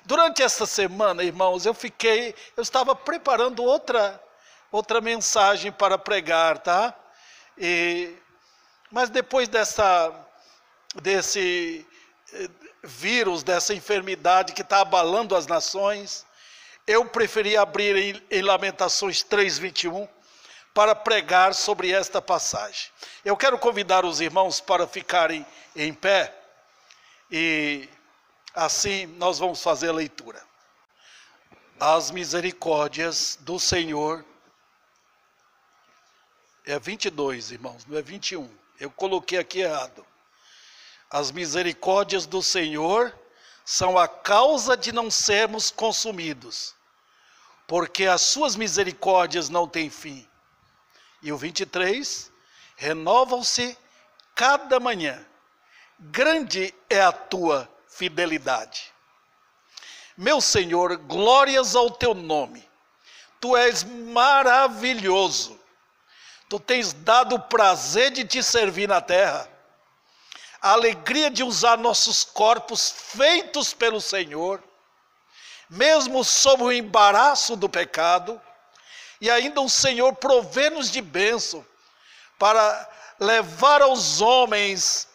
Durante essa semana, irmãos, eu estava preparando outra mensagem para pregar, tá? Mas depois desse vírus, dessa enfermidade que está abalando as nações, eu preferi abrir em Lamentações 3:21 para pregar sobre esta passagem. Eu quero convidar os irmãos para ficarem em pé e assim nós vamos fazer a leitura. As misericórdias do Senhor, é 22, irmãos, não é 21. Eu coloquei aqui errado. As misericórdias do Senhor são a causa de não sermos consumidos, porque as suas misericórdias não têm fim. E o 23, renovam-se cada manhã. Grande é a tua fidelidade. Meu Senhor, glórias ao teu nome. Tu és maravilhoso. Tu tens dado o prazer de te servir na terra. A alegria de usar nossos corpos feitos pelo Senhor, mesmo sob o embaraço do pecado, e ainda o Senhor provê-nos de bênção para levar aos homens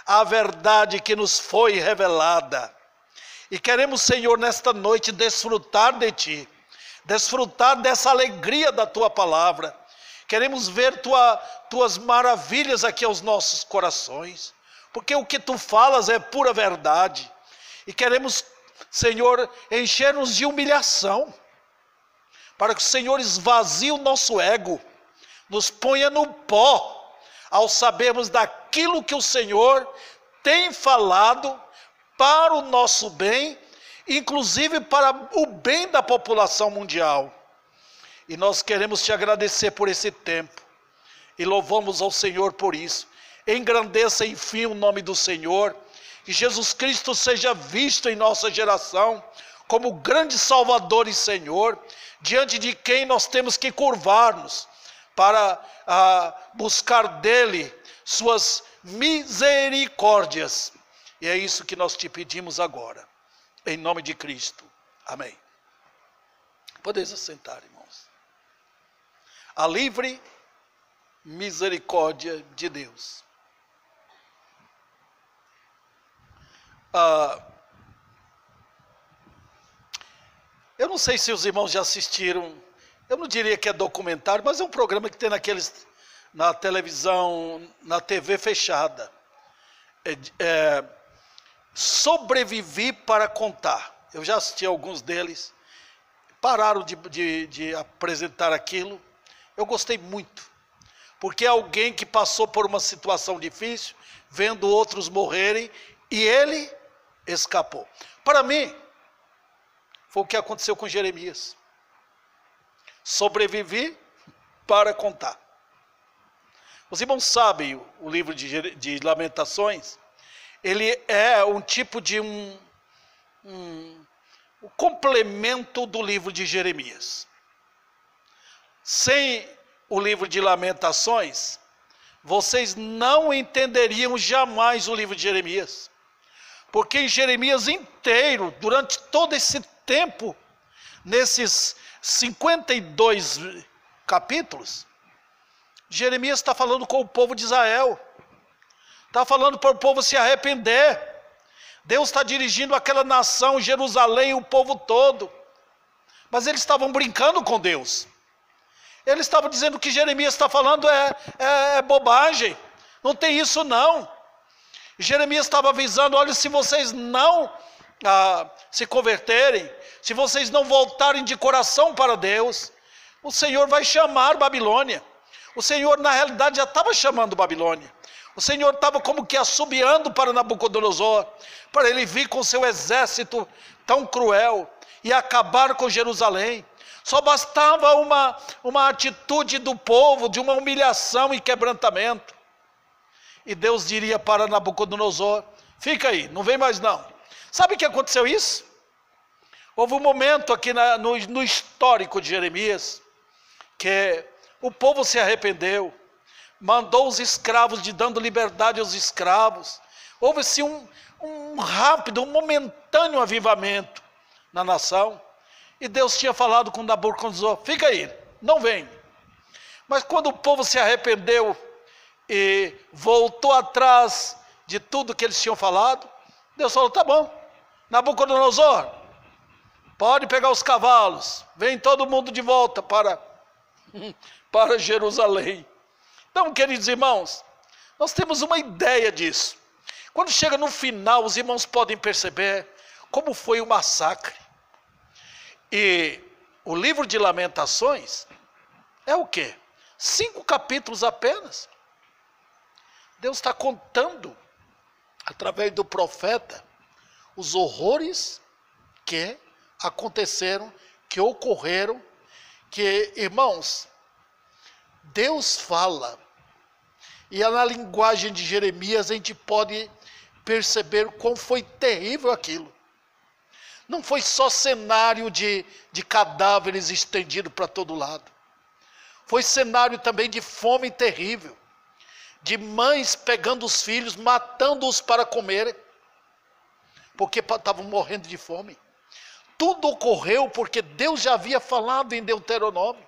a verdade que nos foi revelada. E queremos, Senhor, nesta noite desfrutar de Ti, desfrutar dessa alegria da Tua palavra. Queremos ver Tuas maravilhas aqui aos nossos corações, porque o que Tu falas é pura verdade. E queremos, Senhor, encher-nos de humilhação, para que o Senhor esvazie o nosso ego, nos ponha no pó, ao sabermos daquilo que o Senhor tem falado para o nosso bem, inclusive para o bem da população mundial. E nós queremos Te agradecer por esse tempo, e louvamos ao Senhor por isso. Engrandeça, enfim, o nome do Senhor, que Jesus Cristo seja visto em nossa geração como grande Salvador e Senhor, diante de quem nós temos que curvar-nos para buscar dele suas misericórdias. E é isso que nós te pedimos agora, em nome de Cristo. Amém. Podeis assentar, irmãos. A livre misericórdia de Deus. Eu não sei se os irmãos já assistiram, eu não diria que é documentário, mas é um programa que tem na televisão, na TV fechada. Sobrevivi para contar. Eu já assisti alguns deles, pararam de apresentar aquilo. Eu gostei muito, porque é alguém que passou por uma situação difícil, vendo outros morrerem, e ele escapou. Para mim, foi o que aconteceu com Jeremias. Sobrevivi para contar. Os irmãos sabem, o livro de Lamentações, ele é um tipo de um complemento do livro de Jeremias. Sem o livro de Lamentações, vocês não entenderiam jamais o livro de Jeremias. Porque em Jeremias inteiro, durante todo esse tempo, nesses 52 capítulos, Jeremias está falando com o povo de Israel, está falando para o povo se arrepender. Deus está dirigindo aquela nação, Jerusalém, o povo todo, mas eles estavam brincando com Deus. Eles estavam dizendo que Jeremias está falando é bobagem, não tem isso não. Jeremias estava avisando: olha, se vocês não se converterem, se vocês não voltarem de coração para Deus, o Senhor vai chamar Babilônia. O Senhor na realidade já estava chamando Babilônia. O Senhor estava como que assobiando para Nabucodonosor, para ele vir com seu exército tão cruel e acabar com Jerusalém. Só bastava uma atitude do povo, de uma humilhação e quebrantamento. E Deus diria para Nabucodonosor: fica aí, não vem mais não. Sabe o que aconteceu isso? Houve um momento aqui no histórico de Jeremias, que o povo se arrependeu, mandou os escravos, dando liberdade aos escravos. Houve-se um rápido, um momentâneo avivamento. na nação. E Deus tinha falado com Nabucodonosor: fica aí, não vem. Mas quando o povo se arrependeu e voltou atrás de tudo que eles tinham falado, Deus falou: tá bom, Nabucodonosor, pode pegar os cavalos, vem todo mundo de volta para Jerusalém. Então, queridos irmãos, nós temos uma ideia disso. Quando chega no final, os irmãos podem perceber como foi o massacre. E o livro de Lamentações é o quê? 5 capítulos apenas. Deus está contando, através do profeta, os horrores que aconteceram, que ocorreram, que, irmãos, Deus fala, e na linguagem de Jeremias a gente pode perceber como foi terrível aquilo. Não foi só cenário de cadáveres estendido para todo lado. Foi cenário também de fome terrível, de mães pegando os filhos, matando-os para comerem, porque estavam morrendo de fome. Tudo ocorreu porque Deus já havia falado em Deuteronômio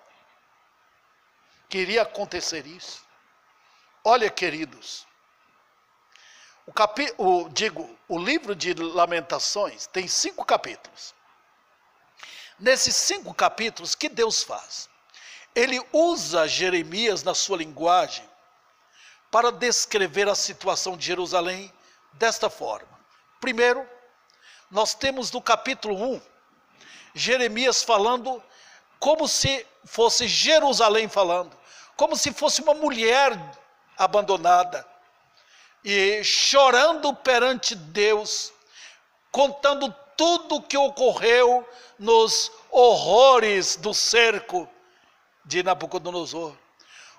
que iria acontecer isso. Olha, queridos, o livro de Lamentações tem 5 capítulos. Nesses 5 capítulos, o que Deus faz? Ele usa Jeremias na sua linguagem para descrever a situação de Jerusalém desta forma. Primeiro, nós temos no capítulo 1, Jeremias falando como se fosse Jerusalém falando, como se fosse uma mulher abandonada, e chorando perante Deus, contando tudo o que ocorreu nos horrores do cerco de Nabucodonosor.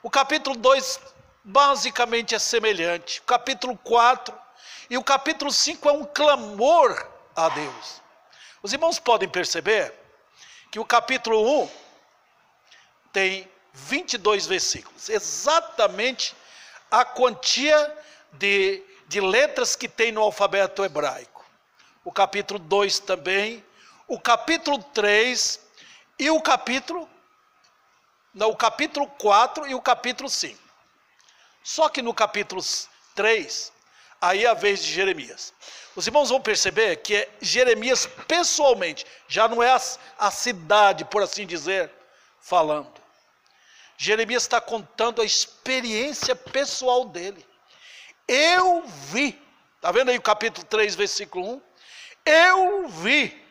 O capítulo 2 basicamente é semelhante. O capítulo 4 e o capítulo 5 é um clamor a Deus. Os irmãos podem perceber que o capítulo 1 tem 22 versículos, exatamente a quantia de letras que tem no alfabeto hebraico. O capítulo 2 também, o capítulo 3 e o capítulo 4 e o capítulo 5. Só que no capítulo 3, aí é a vez de Jeremias. Os irmãos vão perceber que é Jeremias pessoalmente, já não é a cidade, por assim dizer, falando. Jeremias está contando a experiência pessoal dele. Eu vi, está vendo aí o capítulo 3, versículo 1? Eu vi.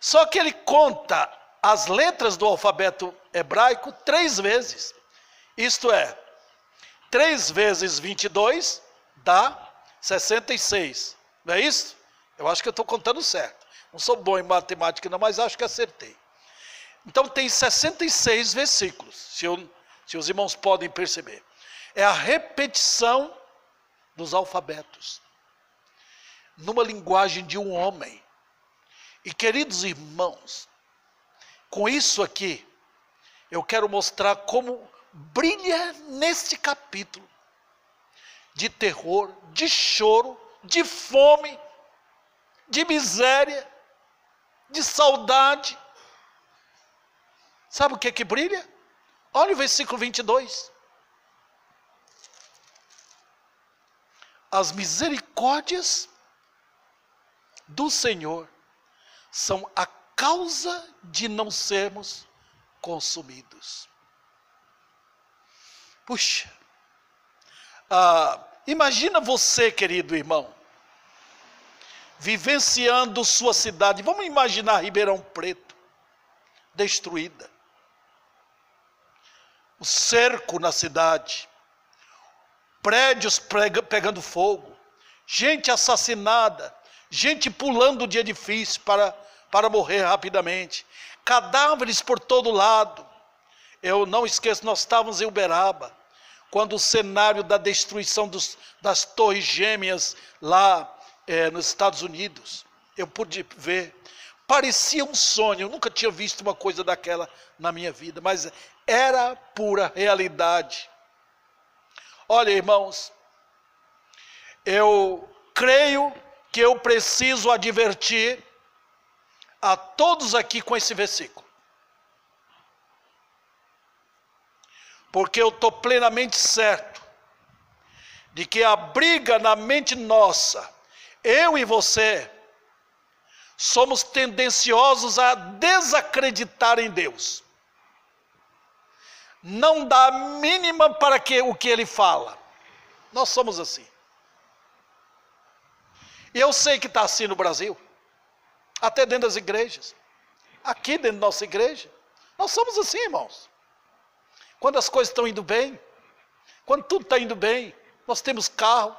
Só que ele conta as letras do alfabeto hebraico 3 vezes. Isto é, 3 vezes 22 dá 66. Não é isso? Eu acho que eu estou contando certo. Não sou bom em matemática não, mas acho que acertei. Então tem 66 versículos, se os irmãos podem perceber. É a repetição dos alfabetos, numa linguagem de um homem. E queridos irmãos, com isso aqui, eu quero mostrar como brilha neste capítulo de terror, de choro, de fome, de miséria, de saudade. Sabe o que é que brilha? Olha o versículo 22. As misericórdias do Senhor são a causa de não sermos consumidos. Puxa, imagina você, querido irmão, vivenciando sua cidade. Vamos imaginar Ribeirão Preto, destruída. O cerco na cidade, prédios pegando fogo, gente assassinada, gente pulando de edifício para morrer rapidamente, cadáveres por todo lado. Eu não esqueço, nós estávamos em Uberaba, quando o cenário da destruição das torres gêmeas lá nos Estados Unidos, eu pude ver, parecia um sonho. Eu nunca tinha visto uma coisa daquela na minha vida, mas era pura realidade. Olha, irmãos, eu creio que eu preciso advertir a todos aqui com esse versículo. Porque eu estou plenamente certo de que a briga na mente nossa, eu e você, somos tendenciosos a desacreditar em Deus. Não dá a mínima para o que ele fala. Nós somos assim. E eu sei que está assim no Brasil, até dentro das igrejas. Aqui dentro da nossa igreja, nós somos assim, irmãos. Quando as coisas estão indo bem, quando tudo está indo bem, nós temos carro,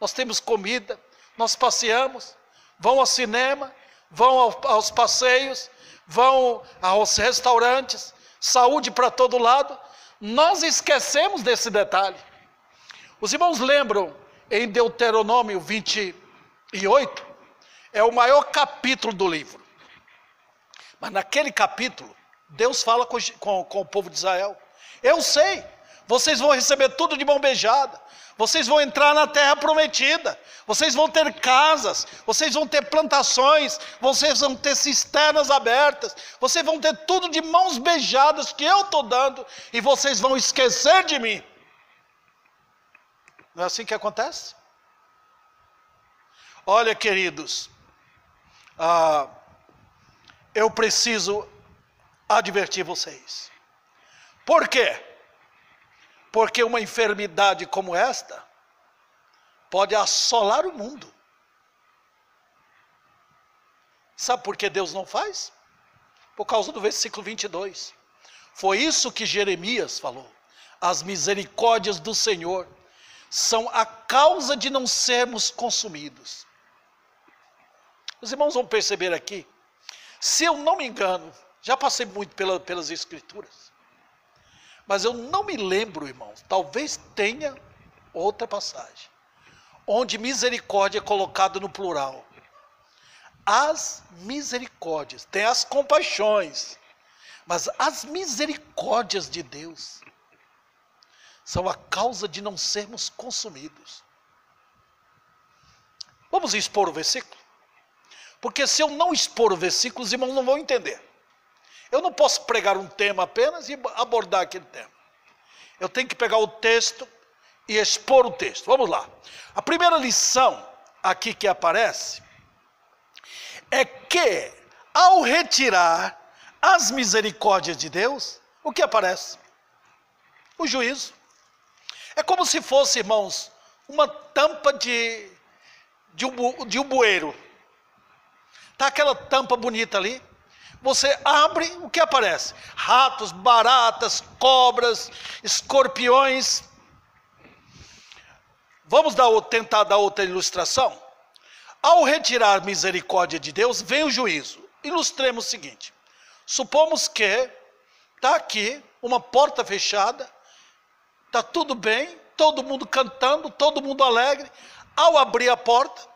nós temos comida, nós passeamos, vão ao cinema, vão aos passeios, vão aos restaurantes, saúde para todo lado. Nós esquecemos desse detalhe. Os irmãos lembram em Deuteronômio 28, é o maior capítulo do livro. Mas naquele capítulo, Deus fala com o povo de Israel. Eu sei, vocês vão receber tudo de mão beijada. Vocês vão entrar na terra prometida. Vocês vão ter casas, vocês vão ter plantações, vocês vão ter cisternas abertas. Vocês vão ter tudo de mãos beijadas que eu estou dando. E vocês vão esquecer de mim. Não é assim que acontece? Olha, queridos, eu preciso advertir vocês. Por quê? Porque uma enfermidade como esta pode assolar o mundo. Sabe por que Deus não faz? Por causa do versículo 22. Foi isso que Jeremias falou. As misericórdias do Senhor são a causa de não sermos consumidos. Os irmãos vão perceber aqui, se eu não me engano, já passei muito pelas escrituras, mas eu não me lembro, irmãos, talvez tenha outra passagem, onde misericórdia é colocada no plural. As misericórdias, tem as compaixões, mas as misericórdias de Deus são a causa de não sermos consumidos. Vamos expor o versículo? Porque se eu não expor o versículo, os irmãos não vão entender. Eu não posso pregar um tema apenas e abordar aquele tema. Eu tenho que pegar o texto e expor o texto. Vamos lá. A primeira lição aqui que aparece é que, ao retirar as misericórdias de Deus, o que aparece? O juízo. É como se fosse, irmãos, uma tampa de um bueiro. Está aquela tampa bonita ali. Você abre, o que aparece? Ratos, baratas, cobras, escorpiões. Vamos tentar dar outra ilustração? Ao retirar a misericórdia de Deus, vem o juízo. Ilustremos o seguinte. Supomos que está aqui uma porta fechada, está tudo bem, todo mundo cantando, todo mundo alegre. Ao abrir a porta,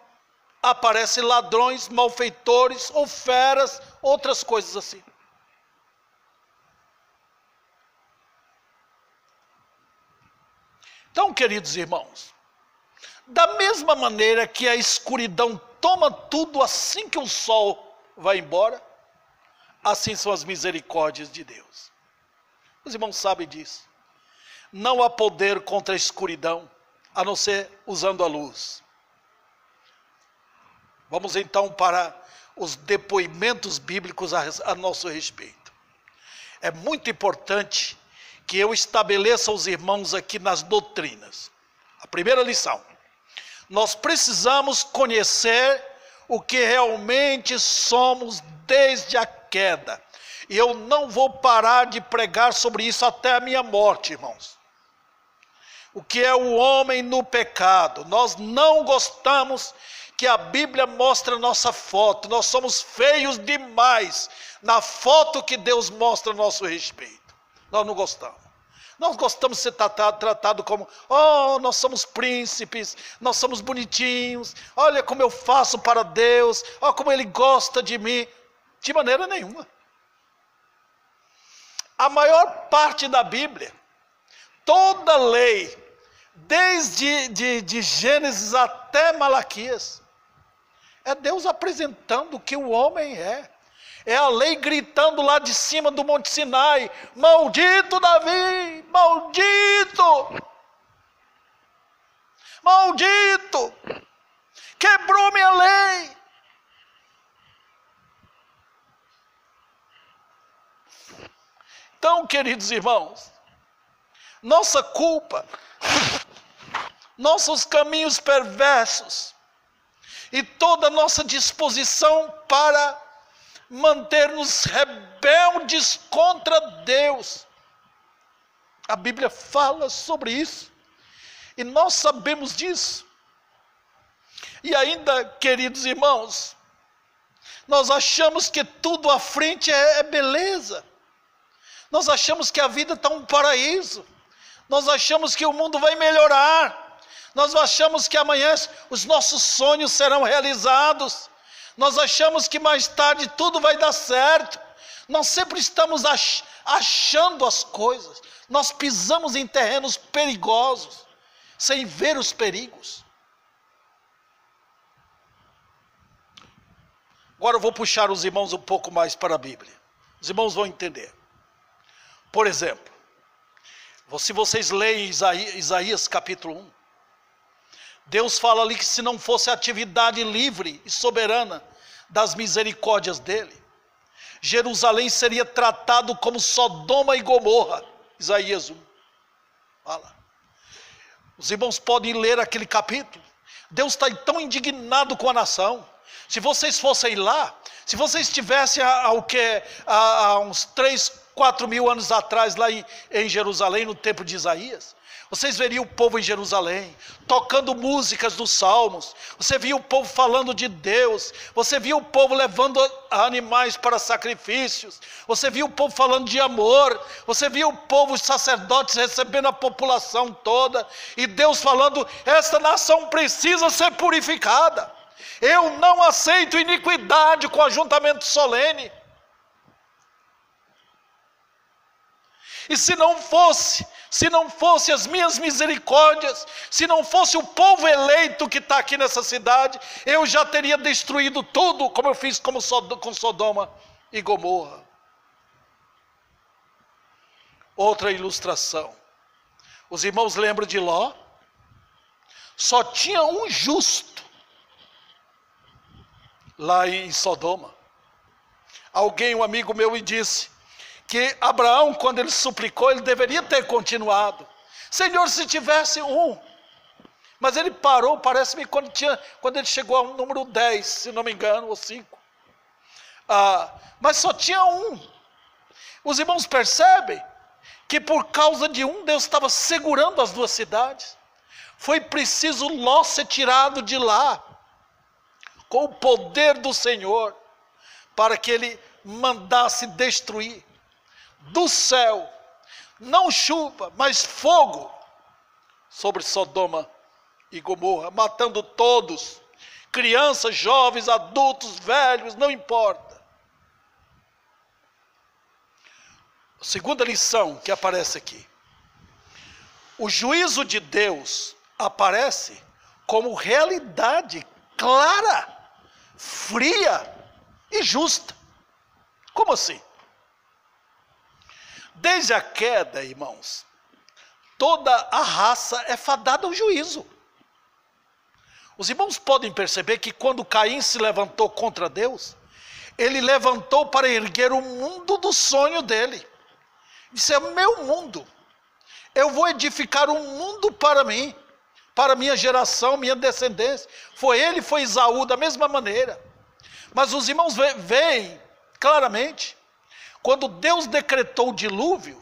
aparecem ladrões, malfeitores ou feras, outras coisas assim. Então, queridos irmãos, da mesma maneira que a escuridão toma tudo assim que o sol vai embora, assim são as misericórdias de Deus. Os irmãos sabem disso. Não há poder contra a escuridão, a não ser usando a luz. Vamos então para os depoimentos bíblicos a nosso respeito. É muito importante que eu estabeleça aos irmãos aqui nas doutrinas. A primeira lição. Nós precisamos conhecer o que realmente somos desde a queda. E eu não vou parar de pregar sobre isso até a minha morte, irmãos. O que é o homem no pecado? Nós não gostamos que a Bíblia mostra nossa foto. Nós somos feios demais na foto que Deus mostra a nosso respeito. Nós não gostamos. Nós gostamos de ser tratado como, nós somos príncipes, nós somos bonitinhos, olha como eu faço para Deus, olha como Ele gosta de mim. De maneira nenhuma. A maior parte da Bíblia, toda lei, desde de Gênesis até Malaquias, é Deus apresentando o que o homem é. É a lei gritando lá de cima do Monte Sinai: maldito Davi, maldito! Maldito! Quebrou minha lei! Então, queridos irmãos, nossa culpa, nossos caminhos perversos e toda a nossa disposição para manter-nos rebeldes contra Deus. A Bíblia fala sobre isso e nós sabemos disso. E ainda, queridos irmãos, nós achamos que tudo à frente é beleza. Nós achamos que a vida está um paraíso. Nós achamos que o mundo vai melhorar. Nós achamos que amanhã os nossos sonhos serão realizados. Nós achamos que mais tarde tudo vai dar certo. Nós sempre estamos achando as coisas. Nós pisamos em terrenos perigosos, sem ver os perigos. Agora eu vou puxar os irmãos um pouco mais para a Bíblia. Os irmãos vão entender. Por exemplo, se vocês leem Isaías capítulo 1, Deus fala ali que se não fosse a atividade livre e soberana das misericórdias dele, Jerusalém seria tratado como Sodoma e Gomorra. Isaías 1. Fala. Os irmãos podem ler aquele capítulo. Deus está tão indignado com a nação. Se vocês fossem lá, se vocês estivessem há uns 3-4 mil anos atrás lá em Jerusalém, no tempo de Isaías, vocês veriam o povo em Jerusalém, tocando músicas dos salmos, você via o povo falando de Deus, você via o povo levando animais para sacrifícios, você via o povo falando de amor, você via o povo, os sacerdotes recebendo a população toda, e Deus falando: esta nação precisa ser purificada, eu não aceito iniquidade com ajuntamento solene. E se não fosse as minhas misericórdias, se não fosse o povo eleito que está aqui nessa cidade, eu já teria destruído tudo, como eu fiz com Sodoma e Gomorra. Outra ilustração. Os irmãos lembram de Ló? Só tinha um justo lá em Sodoma. Um amigo meu, me disse que Abraão, quando ele suplicou, ele deveria ter continuado. Senhor, se tivesse um. Mas ele parou, parece-me, quando ele chegou ao número 10, se não me engano, ou 5. Mas só tinha um. Os irmãos percebem que por causa de um, Deus estava segurando as duas cidades. Foi preciso Ló ser tirado de lá, com o poder do Senhor, para que ele mandasse destruir do céu, não chuva, mas fogo, sobre Sodoma e Gomorra, matando todos, crianças, jovens, adultos, velhos, não importa. A segunda lição que aparece aqui: o juízo de Deus aparece como realidade clara, fria e justa. Como assim? Desde a queda, irmãos, toda a raça é fadada ao juízo. Os irmãos podem perceber que quando Caim se levantou contra Deus, ele levantou para erguer o mundo do sonho dele. Disse: é o meu mundo, eu vou edificar um mundo para mim, para minha geração, minha descendência. Foi ele, foi Esaú, da mesma maneira. Mas os irmãos veem claramente, quando Deus decretou o dilúvio,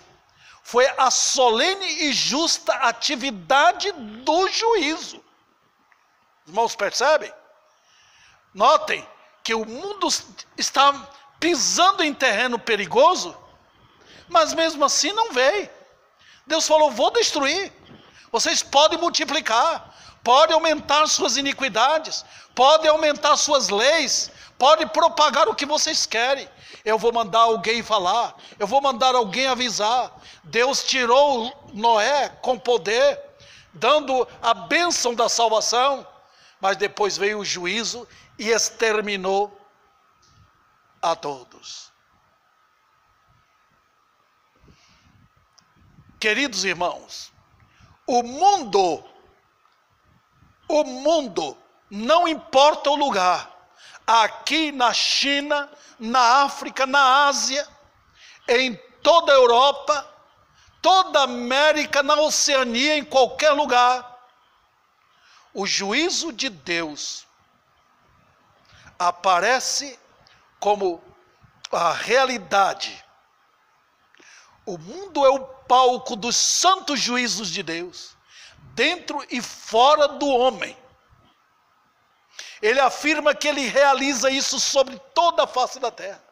foi a solene e justa atividade do juízo. Os irmãos percebem? Notem que o mundo está pisando em terreno perigoso, mas mesmo assim não veio. Deus falou: vou destruir. Vocês podem multiplicar, podem aumentar suas iniquidades, podem aumentar suas leis, podem propagar o que vocês querem. Eu vou mandar alguém falar, eu vou mandar alguém avisar. Deus tirou Noé com poder, dando a bênção da salvação, mas depois veio o juízo e exterminou a todos. Queridos irmãos, o mundo, não importa o lugar, aqui na China, na África, na Ásia, em toda a Europa, toda a América, na Oceania, em qualquer lugar, o juízo de Deus aparece como a realidade. O mundo é o palco dos santos juízos de Deus, dentro e fora do homem. Ele afirma que ele realiza isso sobre toda a face da terra.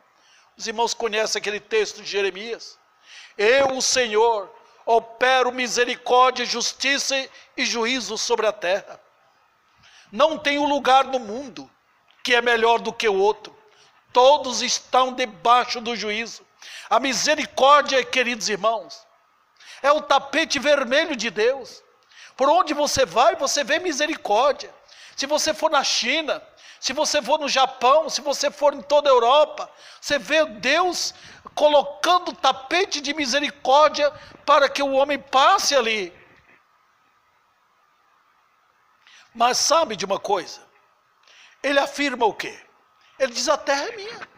Os irmãos conhecem aquele texto de Jeremias? Eu, o Senhor, opero misericórdia, justiça e juízo sobre a terra. Não tem um lugar no mundo que é melhor do que o outro. Todos estão debaixo do juízo. A misericórdia, queridos irmãos, é o tapete vermelho de Deus. Por onde você vai, você vê misericórdia. Se você for na China, se você for no Japão, se você for em toda a Europa, você vê Deus colocando tapete de misericórdia para que o homem passe ali. Mas sabe de uma coisa? Ele afirma o quê? Ele diz: a terra é minha.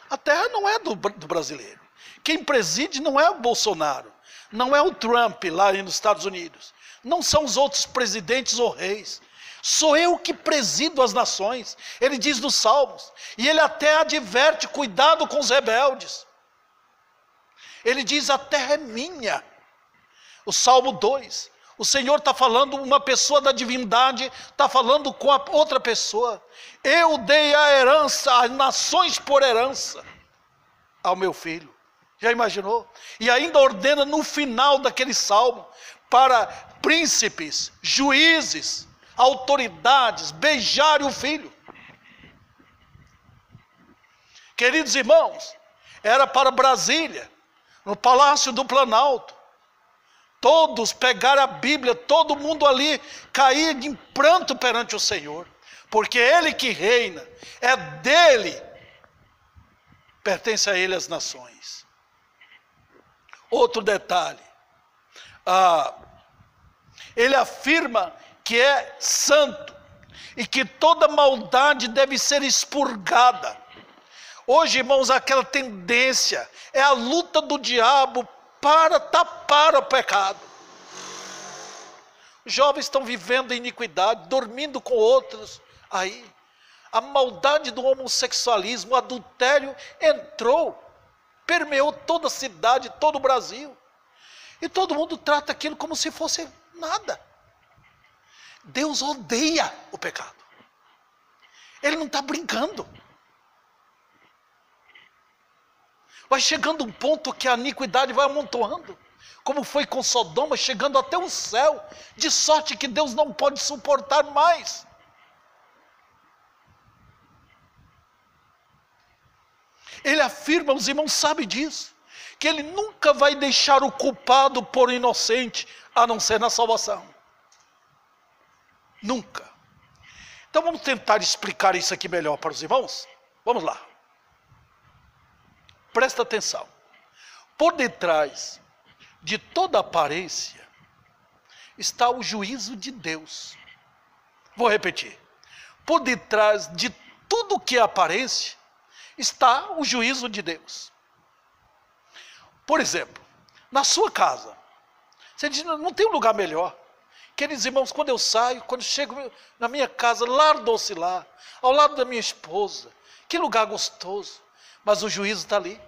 A terra não é do brasileiro. Quem preside não é o Bolsonaro, não é o Trump lá nos Estados Unidos, não são os outros presidentes ou reis. Sou eu que presido as nações. Ele diz nos Salmos, e ele até adverte: cuidado com os rebeldes. Ele diz: a terra é minha. O Salmo 2, o Senhor está falando, uma pessoa da divindade está falando com a outra pessoa. Eu dei a herança, as nações por herança, ao meu filho. Já imaginou? E ainda ordena no final daquele salmo, para príncipes, juízes, autoridades beijarem o filho. Queridos irmãos, era para Brasília, no Palácio do Planalto, todos pegaram a Bíblia, todo mundo ali cair em pranto perante o Senhor, porque Ele que reina, é dele, pertence a Ele as nações. Outro detalhe, ele afirma que é santo e que toda maldade deve ser expurgada. Hoje, irmãos, aquela tendência é a luta do diabo para tapar o pecado. Os jovens estão vivendo em iniquidade, dormindo com outros aí. A maldade do homossexualismo, o adultério entrou, permeou toda a cidade, todo o Brasil. E todo mundo trata aquilo como se fosse nada. Deus odeia o pecado. Ele não está brincando. Vai chegando um ponto que a iniquidade vai amontoando, como foi com Sodoma, chegando até o céu, de sorte que Deus não pode suportar mais. Ele afirma, os irmãos sabem disso, que ele nunca vai deixar o culpado por inocente, a não ser na salvação. Nunca. Então vamos tentar explicar isso aqui melhor para os irmãos? Vamos lá. Presta atenção. Por detrás de toda aparência está o juízo de Deus. Vou repetir. Por detrás de tudo que é aparência está o juízo de Deus. Por exemplo, na sua casa, você diz: não tem um lugar melhor. Queridos irmãos, quando eu saio, quando chego na minha casa, lar doce lá, ao lado da minha esposa, que lugar gostoso. Mas o juízo está ali,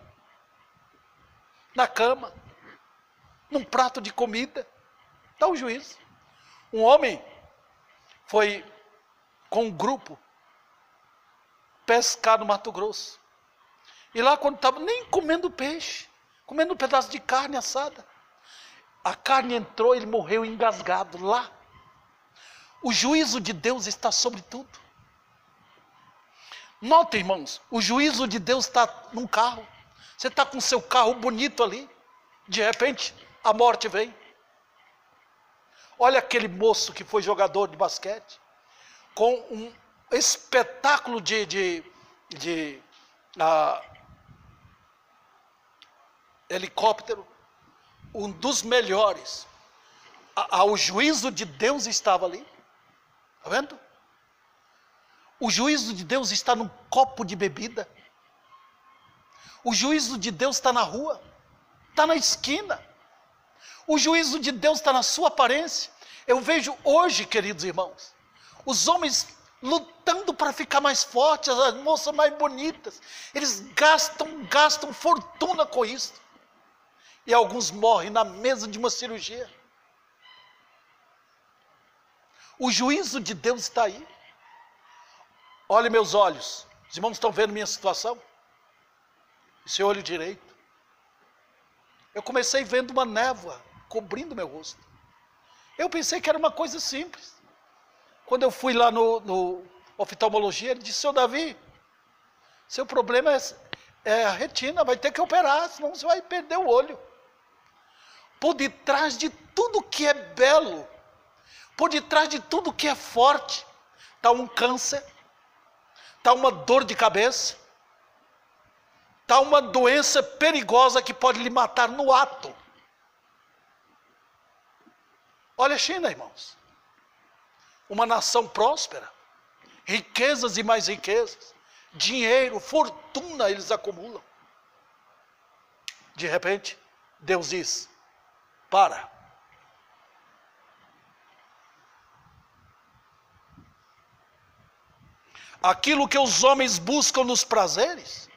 na cama, num prato de comida, está o juízo. Um homem foi com um grupo pescar no Mato Grosso. E lá, quando estava nem comendo peixe, comendo um pedaço de carne assada, a carne entrou, ele morreu engasgado lá. O juízo de Deus está sobre tudo. Notem, irmãos, o juízo de Deus está num carro. Você está com seu carro bonito ali, de repente a morte vem. Olha aquele moço que foi jogador de basquete, com um espetáculo de helicóptero, um dos melhores. O juízo de Deus estava ali. Está vendo? O juízo de Deus está num copo de bebida. O juízo de Deus está na rua, está na esquina. O juízo de Deus está na sua aparência. Eu vejo hoje, queridos irmãos, os homens lutando para ficar mais fortes, as moças mais bonitas. Eles gastam fortuna com isso. E alguns morrem na mesa de uma cirurgia. O juízo de Deus está aí. Olhe meus olhos. Os irmãos estão vendo minha situação? Esse olho direito. Eu comecei vendo uma névoa cobrindo meu rosto. Eu pensei que era uma coisa simples. Quando eu fui lá no oftalmologia, ele disse: seu Davi, seu problema é a retina, vai ter que operar, senão você vai perder o olho. Por detrás de tudo que é belo, por detrás de tudo que é forte, está um câncer, está uma dor de cabeça, está uma doença perigosa que pode lhe matar no ato. Olha a China, irmãos. Uma nação próspera, riquezas e mais riquezas, dinheiro, fortuna eles acumulam. De repente, Deus diz: para. Aquilo que os homens buscam nos prazeres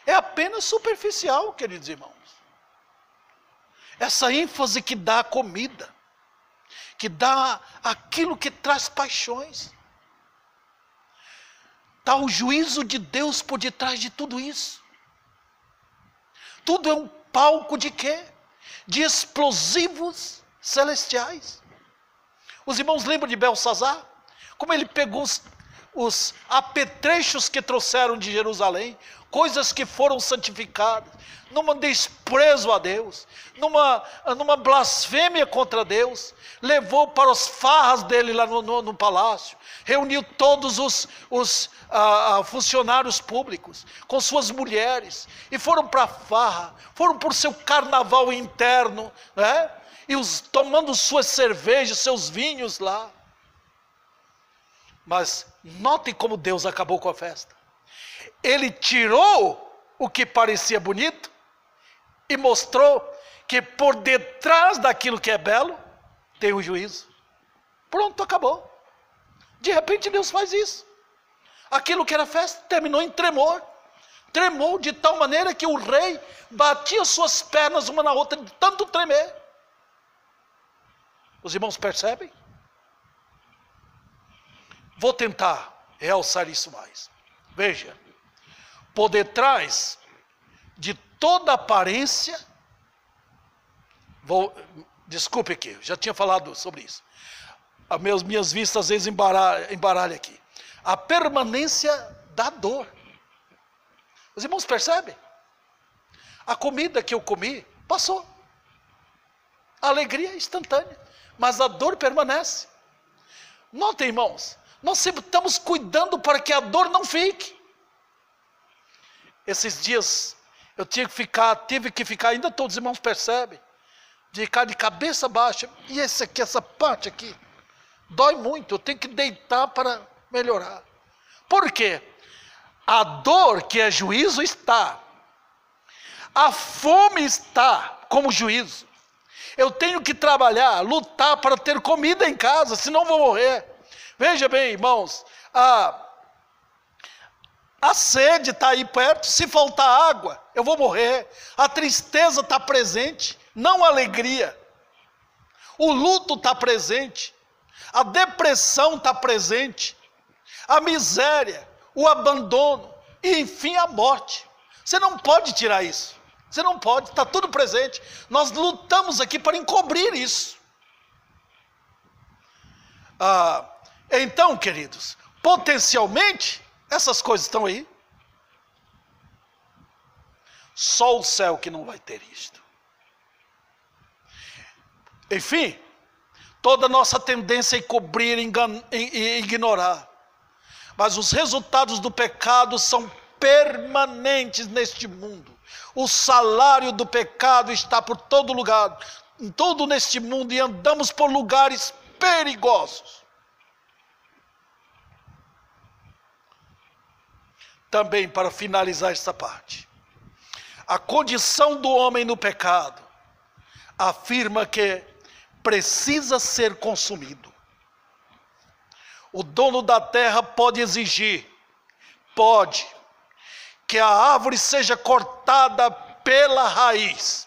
é apenas superficial, queridos irmãos. Essa ênfase que dá a comida, que dá aquilo que traz paixões. Está o juízo de Deus por detrás de tudo isso. Tudo é um palco de quê? De explosivos celestiais. Os irmãos lembram de Belsazar? Como ele pegou os apetrechos que trouxeram de Jerusalém, coisas que foram santificadas, num desprezo a Deus, numa blasfêmia contra Deus, levou para os farras dele lá no palácio, reuniu todos os funcionários públicos, com suas mulheres, e foram para a farra, foram para o seu carnaval interno, né? E tomando suas cervejas, seus vinhos lá. Mas notem como Deus acabou com a festa. Ele tirou o que parecia bonito e mostrou que por detrás daquilo que é belo tem o juízo. Pronto, acabou. De repente Deus faz isso. Aquilo que era festa terminou em tremor. Tremou de tal maneira que o rei batia suas pernas uma na outra de tanto tremer. Os irmãos percebem? Vou tentar realçar isso mais. Veja, por detrás de toda aparência, desculpe aqui, já tinha falado sobre isso. As minhas vistas às vezes embaralham aqui. A permanência da dor. Os irmãos percebem? A comida que eu comi passou. A alegria é instantânea, mas a dor permanece. Notem, irmãos, nós sempre estamos cuidando para que a dor não fique. Esses dias eu tive que ficar, ainda todos os irmãos percebem, de ficar de cabeça baixa. E essa parte aqui, dói muito, eu tenho que deitar para melhorar. Por quê? A dor que é juízo está. A fome está como juízo. Eu tenho que trabalhar, lutar para ter comida em casa, senão vou morrer. Veja bem, irmãos, a sede está aí perto, se faltar água, eu vou morrer. A tristeza está presente, não a alegria. O luto está presente, a depressão está presente, a miséria, o abandono e, enfim, a morte. Você não pode tirar isso, você não pode, está tudo presente. Nós lutamos aqui para encobrir isso. Então, queridos, potencialmente, essas coisas estão aí. Só o céu que não vai ter isto. Enfim, toda a nossa tendência é cobrir e ignorar. Mas os resultados do pecado são permanentes neste mundo. O salário do pecado está por todo lugar, em todo neste mundo, e andamos por lugares perigosos. Também, para finalizar esta parte, a condição do homem no pecado afirma que precisa ser consumido. O dono da terra pode exigir, que a árvore seja cortada pela raiz.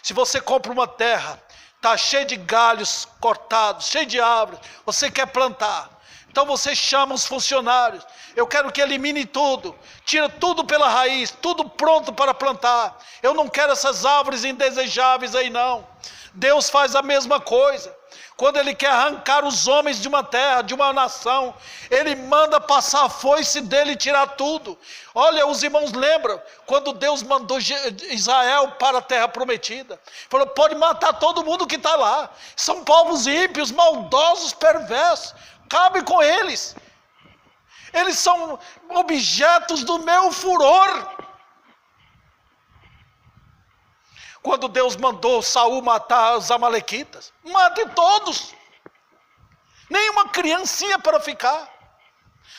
Se você compra uma terra, está cheia de galhos cortados, cheia de árvores, você quer plantar. Então você chama os funcionários, eu quero que elimine tudo, tira tudo pela raiz, tudo pronto para plantar. Eu não quero essas árvores indesejáveis aí não. Deus faz a mesma coisa. Quando Ele quer arrancar os homens de uma terra, de uma nação, Ele manda passar a foice dele e tirar tudo. Olha, os irmãos lembram, quando Deus mandou Israel para a terra prometida, falou, pode matar todo mundo que está lá. São povos ímpios, maldosos, perversos. Cabe com eles. Eles são objetos do meu furor. Quando Deus mandou Saul matar os amalequitas, mate todos. Nenhuma criancinha para ficar.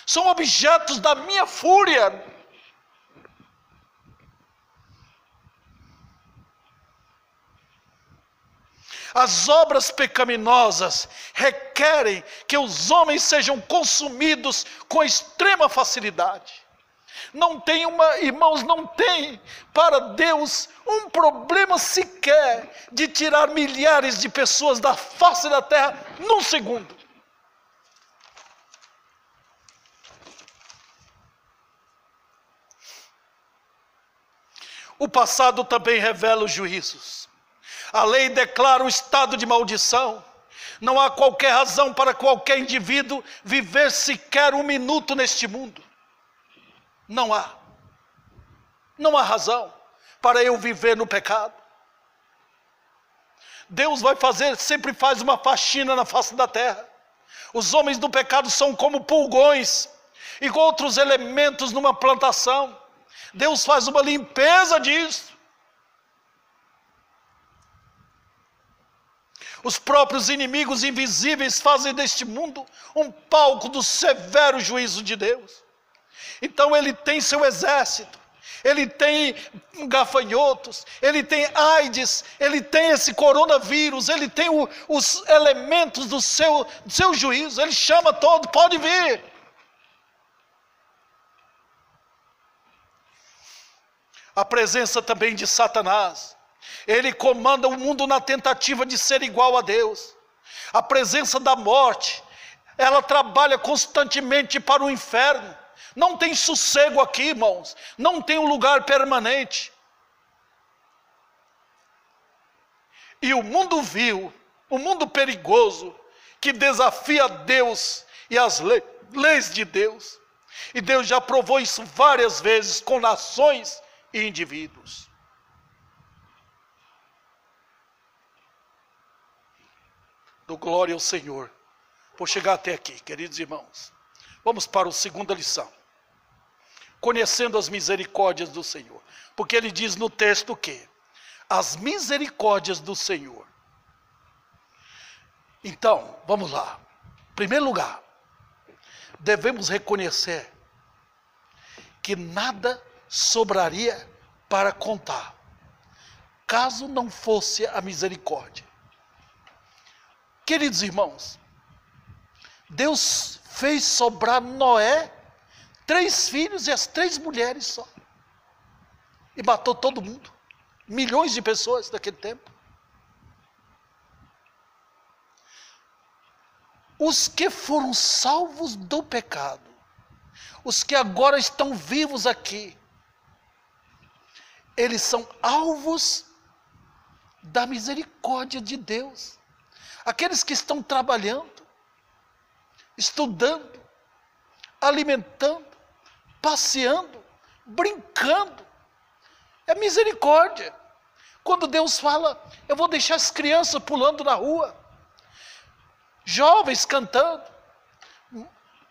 São objetos da minha fúria. As obras pecaminosas requerem que os homens sejam consumidos com extrema facilidade. Irmãos, não tem para Deus um problema sequer de tirar milhares de pessoas da face da terra num segundo. O passado também revela os juízos. A lei declara o estado de maldição. Não há qualquer razão para qualquer indivíduo viver sequer um minuto neste mundo. Não há. Não há razão para eu viver no pecado. Deus sempre faz uma faxina na face da terra. Os homens do pecado são como pulgões e outros elementos numa plantação. Deus faz uma limpeza disso. Os próprios inimigos invisíveis fazem deste mundo um palco do severo juízo de Deus. Então ele tem seu exército, ele tem gafanhotos, ele tem AIDS, ele tem esse coronavírus, ele tem os elementos do seu juízo, ele chama todo, pode vir. A presença também de Satanás. Ele comanda o mundo na tentativa de ser igual a Deus. A presença da morte, ela trabalha constantemente para o inferno. Não tem sossego aqui, irmãos. Não tem um lugar permanente. E o mundo vil, o mundo perigoso, que desafia Deus e as leis de Deus. E Deus já provou isso várias vezes com nações e indivíduos. Do glória ao Senhor por chegar até aqui, queridos irmãos. Vamos para a segunda lição. Conhecendo as misericórdias do Senhor. Porque ele diz no texto que as misericórdias do Senhor. Então, vamos lá. Em primeiro lugar, devemos reconhecer que nada sobraria para contar, caso não fosse a misericórdia. Queridos irmãos, Deus fez sobrar Noé 3 filhos e as 3 mulheres só. E matou todo mundo. Milhões de pessoas naquele tempo. Os que foram salvos do pecado, os que agora estão vivos aqui, eles são alvos da misericórdia de Deus. Aqueles que estão trabalhando, estudando, alimentando, passeando, brincando, é misericórdia. Quando Deus fala, eu vou deixar as crianças pulando na rua, jovens cantando,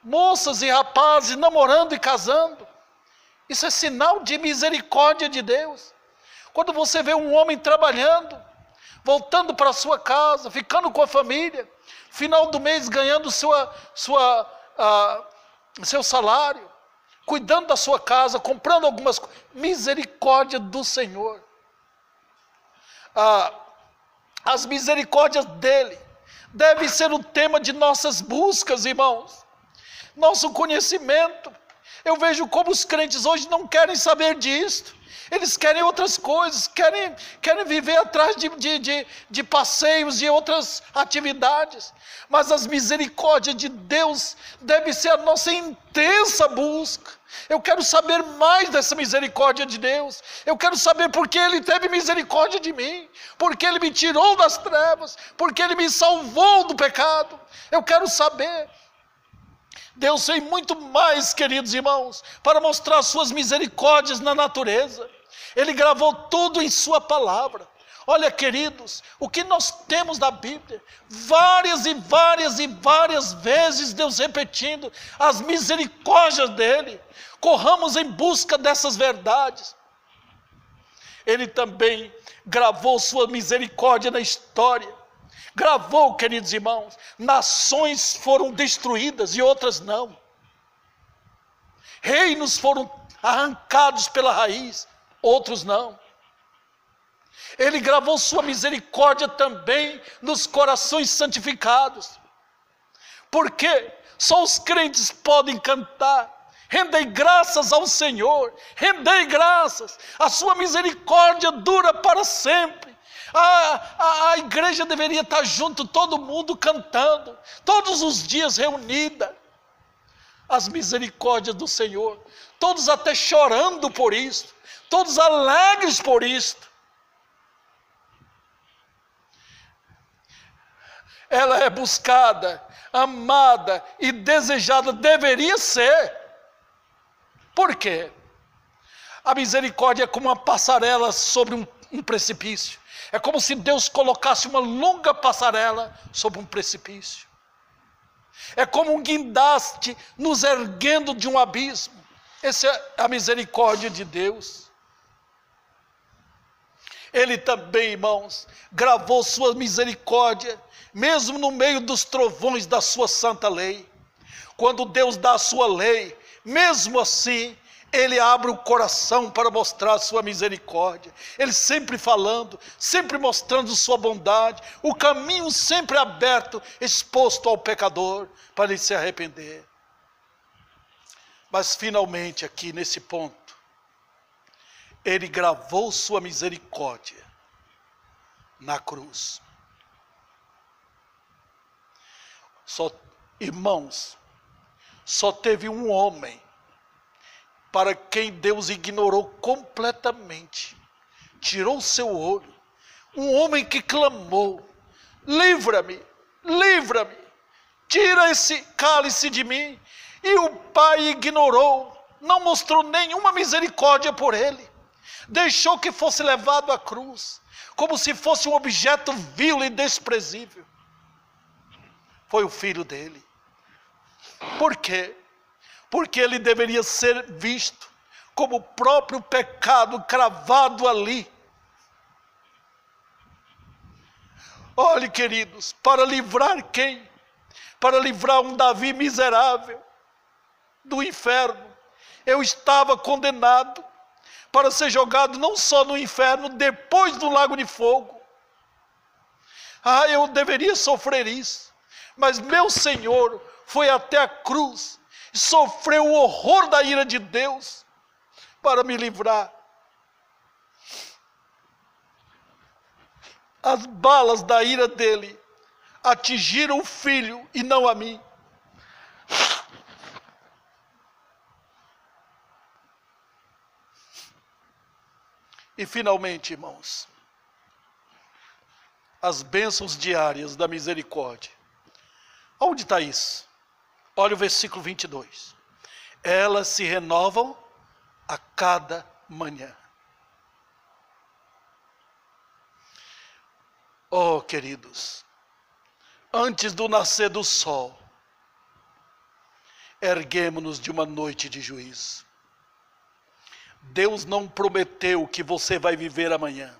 moças e rapazes namorando e casando, Isso é sinal de misericórdia de Deus. Quando você vê um homem trabalhando, voltando para a sua casa, ficando com a família, final do mês ganhando seu salário, cuidando da sua casa, comprando algumas coisas, misericórdia do Senhor. As misericórdias dele devem ser o tema de nossas buscas, irmãos. Nosso conhecimento. Eu vejo como os crentes hoje não querem saber disto. Eles querem outras coisas, querem viver atrás de passeios, de outras atividades. Mas as misericórdias de Deus devem ser a nossa intensa busca. Eu quero saber mais dessa misericórdia de Deus. Eu quero saber por que Ele teve misericórdia de mim. Por que Ele me tirou das trevas. Por que Ele me salvou do pecado. Eu quero saber. Deus fez muito mais, queridos irmãos, para mostrar suas misericórdias na natureza. Ele gravou tudo em sua palavra. Olha, queridos, o que nós temos na Bíblia, várias e várias e várias vezes Deus repetindo as misericórdias dele. Corramos em busca dessas verdades. Ele também gravou sua misericórdia na história. Gravou, queridos irmãos, nações foram destruídas e outras não. Reinos foram arrancados pela raiz, outros não. Ele gravou sua misericórdia também nos corações santificados. Porque só os crentes podem cantar. Rendei graças ao Senhor, rendei graças. A sua misericórdia dura para sempre. A igreja deveria estar junto, todo mundo cantando, todos os dias reunida. As misericórdias do Senhor, todos até chorando por isto, todos alegres por isto. Ela é buscada, amada e desejada, deveria ser. Por quê? A misericórdia é como uma passarela sobre um precipício. É como se Deus colocasse uma longa passarela sobre um precipício. É como um guindaste nos erguendo de um abismo. Essa é a misericórdia de Deus. Ele também, irmãos, gravou sua misericórdia, mesmo no meio dos trovões da sua santa lei. Quando Deus dá a sua lei, mesmo assim, Ele abre o coração para mostrar a sua misericórdia. Ele sempre falando, sempre mostrando sua bondade, o caminho sempre aberto, exposto ao pecador, para ele se arrepender. Mas finalmente aqui nesse ponto, Ele gravou sua misericórdia na cruz. Irmãos, só teve um homem para quem Deus ignorou completamente, tirou seu olho, um homem que clamou, livra-me, livra-me, tira esse cálice de mim, e o Pai ignorou, não mostrou nenhuma misericórdia por ele, deixou que fosse levado à cruz, como se fosse um objeto vil e desprezível. Foi o filho dele. Por quê? Porque ele deveria ser visto como o próprio pecado cravado ali. Olhe, queridos, para livrar quem? Para livrar um Davi miserável do inferno. Eu estava condenado para ser jogado não só no inferno, depois do lago de fogo. Eu deveria sofrer isso. Mas meu Senhor foi até a cruz, sofreu o horror da ira de Deus para me livrar. As balas da ira dele atingiram o filho e não a mim. E finalmente, irmãos, as bênçãos diárias da misericórdia. Onde está isso? Olha o versículo 22. Elas se renovam a cada manhã. Oh, queridos, antes do nascer do sol, erguemo-nos de uma noite de juízo. Deus não prometeu que você vai viver amanhã.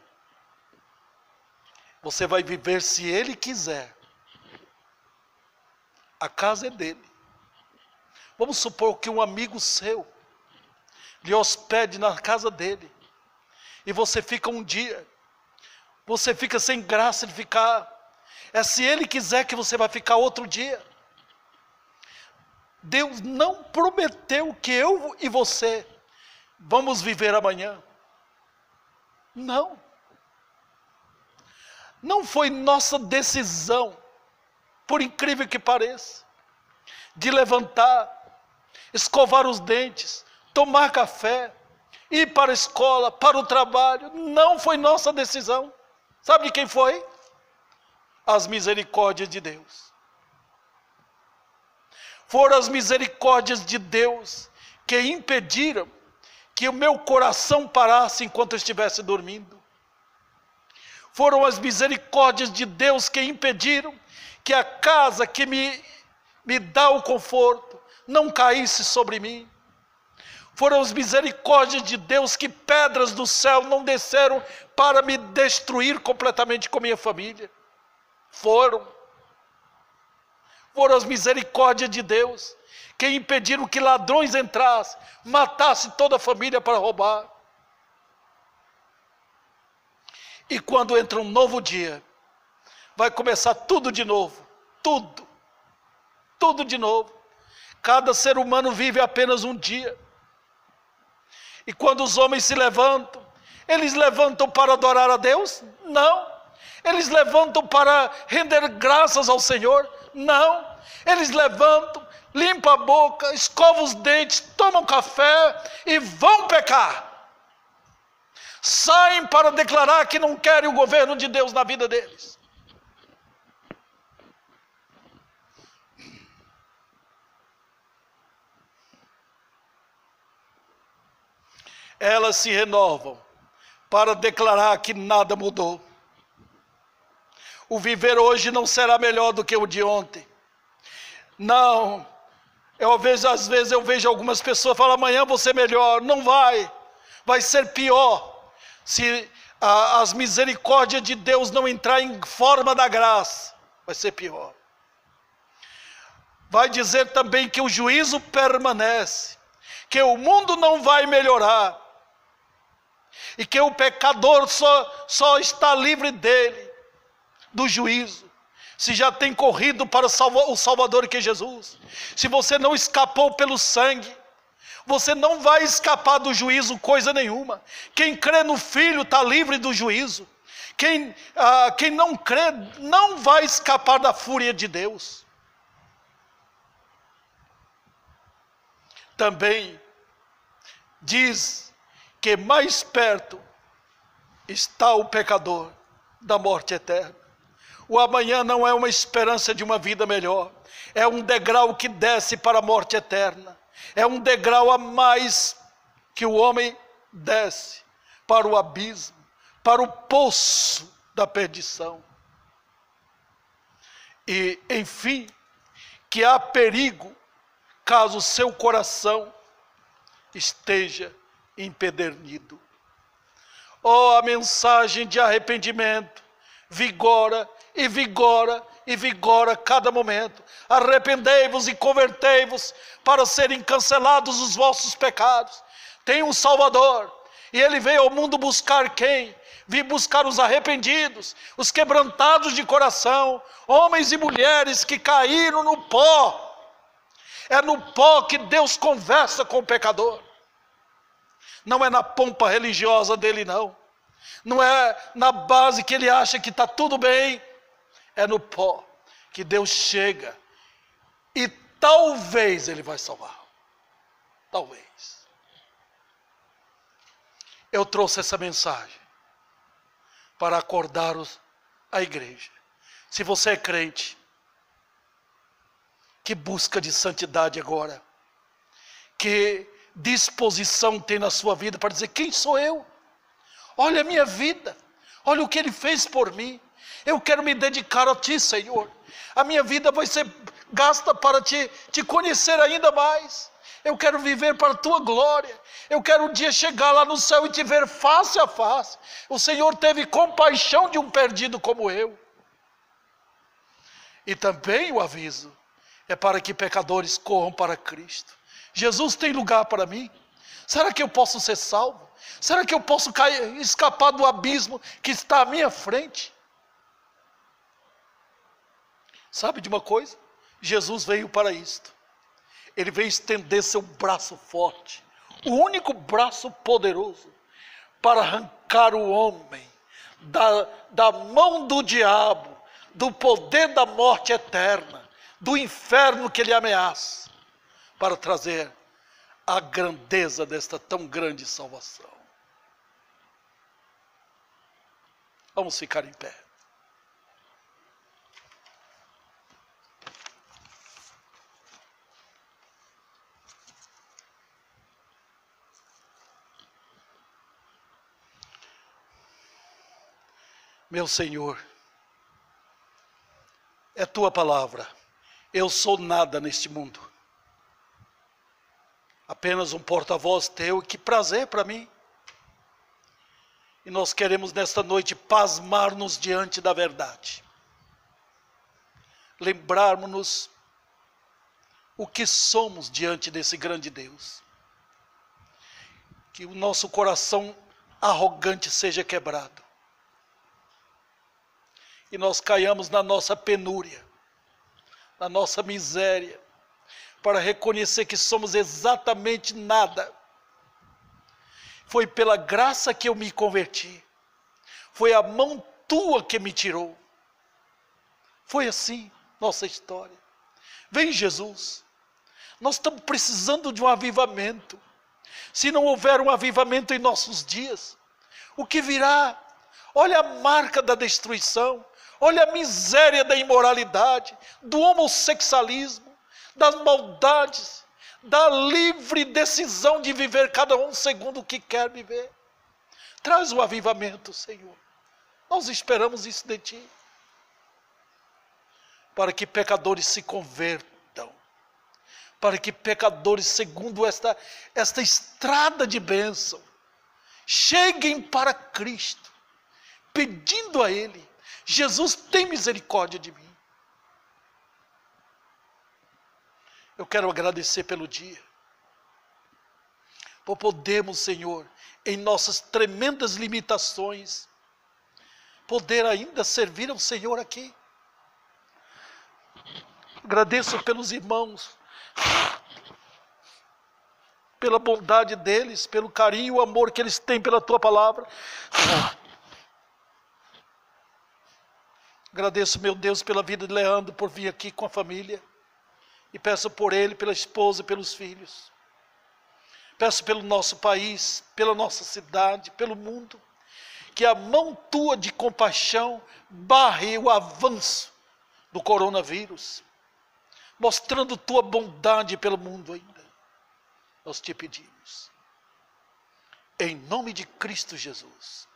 Você vai viver se Ele quiser. A casa é dele. Vamos supor que um amigo seu lhe hospede na casa dele. E você fica um dia. Você fica sem graça de ficar. É se Ele quiser que você vai ficar outro dia. Deus não prometeu que eu e você vamos viver amanhã. Não. Não foi nossa decisão, por incrível que pareça, de levantar, escovar os dentes, tomar café, ir para a escola, para o trabalho. Não foi nossa decisão. Sabe de quem foi? As misericórdias de Deus. Foram as misericórdias de Deus que impediram que o meu coração parasse enquanto eu estivesse dormindo. Foram as misericórdias de Deus que impediram que a casa que me dá o conforto não caísse sobre mim. Foram as misericórdias de Deus que pedras do céu não desceram para me destruir completamente com minha família. Foram as misericórdias de Deus que impediram que ladrões entrassem, matassem toda a família para roubar. E quando entra um novo dia, vai começar tudo de novo. Tudo de novo. Cada ser humano vive apenas um dia. E quando os homens se levantam, eles levantam para adorar a Deus? Não. Eles levantam para render graças ao Senhor? Não. Eles levantam, limpam a boca, escovam os dentes, tomam café e vão pecar. Saem para declarar que não querem o governo de Deus na vida deles. Elas se renovam para declarar que nada mudou. O viver hoje não será melhor do que o de ontem. Não. Às vezes eu vejo algumas pessoas falar, amanhã vou ser melhor. Não vai. Vai ser pior. Se as misericórdias de Deus não entrar em forma da graça, vai ser pior. Vai dizer também que o juízo permanece, que o mundo não vai melhorar, e que o pecador só está livre dele, do juízo, se já tem corrido para o Salvador que é Jesus. Se você não escapou pelo sangue, você não vai escapar do juízo coisa nenhuma. Quem crê no Filho está livre do juízo. Quem não crê não vai escapar da fúria de Deus. Também diz que mais perto está o pecador da morte eterna. O amanhã não é uma esperança de uma vida melhor. É um degrau que desce para a morte eterna. É um degrau a mais que o homem desce para o abismo, para o poço da perdição. E, enfim, que há perigo caso o seu coração esteja empedernido. Oh, a mensagem de arrependimento vigora e vigora e vigora cada momento. Arrependei-vos e convertei-vos para serem cancelados os vossos pecados. Tem um Salvador e Ele veio ao mundo buscar quem? Veio buscar os arrependidos, os quebrantados de coração, homens e mulheres que caíram no pó. É no pó que Deus conversa com o pecador. Não é na pompa religiosa dele, não. Não é na base que ele acha que está tudo bem. É no pó que Deus chega e talvez Ele vai salvar. Talvez. Eu trouxe essa mensagem para acordar a igreja. Se você é crente, que busca de santidade agora, que disposição tem na sua vida para dizer, quem sou eu? Olha a minha vida, olha o que Ele fez por mim. Eu quero me dedicar a Ti, Senhor. A minha vida vai ser gasta para te conhecer ainda mais. Eu quero viver para a tua glória. Eu quero um dia chegar lá no céu e te ver face a face. O Senhor teve compaixão de um perdido como eu. E também o aviso é para que pecadores corram para Cristo. Jesus tem lugar para mim? Será que eu posso ser salvo? Será que eu posso escapar do abismo que está à minha frente? Sabe de uma coisa? Jesus veio para isto. Ele veio estender seu braço forte, o único braço poderoso, para arrancar o homem da mão do diabo, do poder da morte eterna, do inferno que ele ameaça, para trazer a grandeza desta tão grande salvação. Vamos ficar em pé. Meu Senhor, é tua palavra. Eu sou nada neste mundo. Apenas um porta-voz teu, que prazer para mim. E nós queremos nesta noite pasmar-nos diante da verdade. Lembrarmos-nos o que somos diante desse grande Deus. Que o nosso coração arrogante seja quebrado. E nós caiamos na nossa penúria, na nossa miséria, para reconhecer que somos exatamente nada. Foi pela graça que eu me converti. Foi a mão tua que me tirou. Foi assim nossa história. Vem, Jesus. Nós estamos precisando de um avivamento. Se não houver um avivamento em nossos dias, o que virá? Olha a marca da destruição. Olha a miséria da imoralidade, do homossexualismo, das maldades, da livre decisão de viver cada um segundo o que quer viver. Traz o avivamento, Senhor. Nós esperamos isso de Ti. Para que pecadores se convertam. Para que pecadores, segundo esta estrada de bênção, cheguem para Cristo, pedindo a Ele: Jesus, tem misericórdia de mim. Eu quero agradecer pelo dia. Por podermos, Senhor, em nossas tremendas limitações, poder ainda servir ao Senhor aqui. Agradeço pelos irmãos, pela bondade deles, pelo carinho e o amor que eles têm pela Tua palavra. Agradeço, meu Deus, pela vida de Leandro, por vir aqui com a família. E peço por ele, pela esposa e pelos filhos. Peço pelo nosso país, pela nossa cidade, pelo mundo. Que a mão tua de compaixão barre o avanço do coronavírus. Mostrando tua bondade pelo mundo ainda. Nós te pedimos. Em nome de Cristo Jesus.